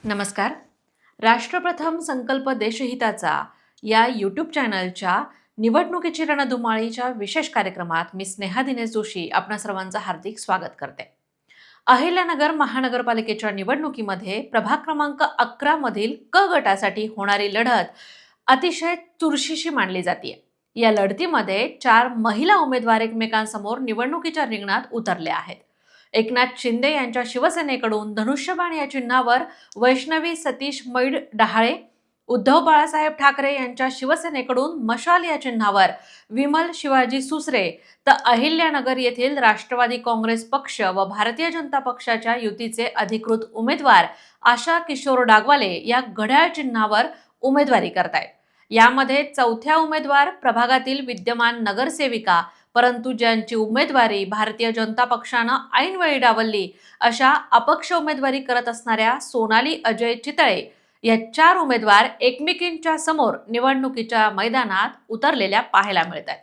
नमस्कार. राष्ट्रप्रथम संकल्प देशहिताचा या यूट्यूब चॅनलच्या निवडणुकीची रणधुमाळीच्या विशेष कार्यक्रमात मी स्नेहा दिनेश जोशी आपणा सर्वांचं हार्दिक स्वागत करते. अहिल्यानगर महानगरपालिकेच्या निवडणुकीमध्ये प्रभाग क्रमांक 11 मधील क गटासाठी होणारी लढत अतिशय चुरशीची मानली जाते. या लढतीमध्ये 4 महिला उमेदवार एकमेकांसमोर निवडणुकीच्या रिंगणात उतरले आहेत. एकनाथ शिंदे यांच्या शिवसेनेकडून धनुष्यबाण या चिन्हावर वैष्णवी सतीश मैड डहाळे, उद्धव बाळासाहेब ठाकरे यांच्या शिवसेनेकडून मशाल या चिन्हावर विमल शिवाजी सुसरे, तर अहिल्यानगर येथील राष्ट्रवादी काँग्रेस पक्ष व भारतीय जनता पक्षाच्या युतीचे अधिकृत उमेदवार आशा किशोर डागवाले या घड्याळ चिन्हावर उमेदवारी करतायत. यामध्ये चौथ्या उमेदवार प्रभागातील विद्यमान नगरसेविका, परंतु ज्यांची उमेदवारी भारतीय जनता पक्षानं ऐनवेळी डावलली अशा अपक्ष उमेदवारी करत असणाऱ्या सोनाली अजय चितळे या 4 उमेदवार एकमेकींच्या समोर निवडणुकीच्या मैदानात उतरलेल्या पाहायला मिळतात.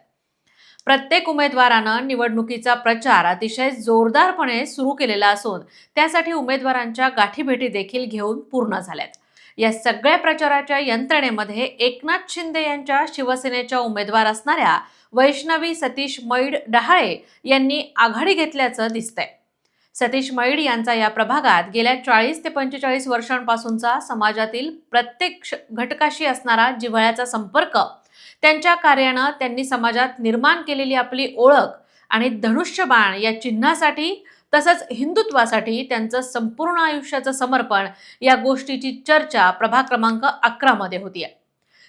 प्रत्येक उमेदवारानं निवडणुकीचा प्रचार अतिशय जोरदारपणे सुरू केलेला असून त्यासाठी उमेदवारांच्या गाठीभेटी देखील घेऊन पूर्ण झाल्यात. या सगळ्या प्रचाराच्या यंत्रणेमध्ये एकनाथ शिंदे यांच्या शिवसेनेच्या उमेदवार असणाऱ्या वैष्णवी सतीश मैड डहाळे यांनी आघाडी घेतल्याचं दिसतंय. सतीश मैड यांचा या प्रभागात गेल्या 40 ते 45 वर्षांपासूनचा समाजातील प्रत्येक घटकाशी असणारा जिव्हाळ्याचा संपर्क, त्यांच्या कार्यानं त्यांनी समाजात निर्माण केलेली आपली ओळख आणि धनुष्यबाण या चिन्हासाठी तसंच हिंदुत्वासाठी त्यांचं संपूर्ण आयुष्याचं समर्पण या गोष्टीची चर्चा प्रभाग क्रमांक 11 मध्ये होतीये.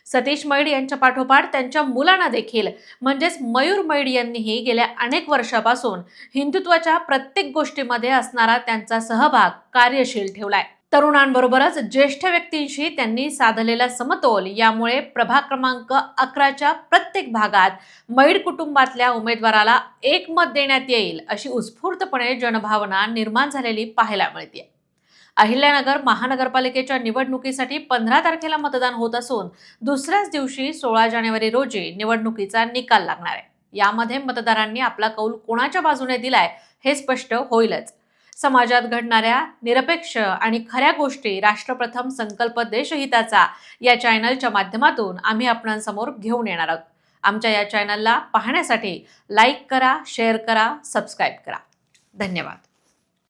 सतीश मैड यांच्या पाठोपाठ त्यांच्या मुलांना देखील म्हणजेच मयूर मैड यांनीही गेल्या अनेक वर्षापासून हिंदुत्वाच्या प्रत्येक गोष्टीमध्ये असणारा त्यांचा सहभाग कार्यशील ठेवलाय. तरुणांबरोबरच ज्येष्ठ व्यक्तींशी त्यांनी साधलेला समतोल यामुळे प्रभाग क्रमांक 11च्या प्रत्येक भागात मैड कुटुंबातल्या उमेदवाराला एक मत देण्यात येईल अशी उत्स्फूर्तपणे जनभावना निर्माण झालेली पाहायला मिळते. अहिल्यानगर महानगरपालिकेच्या निवडणुकीसाठी 15 तारखेला मतदान होत असून दुसऱ्याच दिवशी 16 जानेवारी रोजी निवडणुकीचा निकाल लागणार आहे. यामध्ये मतदारांनी आपला कौल कोणाच्या बाजूने दिलाय हे स्पष्ट होईलच. समाजात घडणाऱ्या निरपेक्ष आणि खऱ्या गोष्टी राष्ट्रप्रथम संकल्प देशहिताचा या चॅनलच्या माध्यमातून आम्ही आपणांसमोर घेऊन येणार आहोत. आमच्या या चॅनलला पाहण्यासाठी लाईक करा, शेअर करा, सबस्क्राईब करा. धन्यवाद.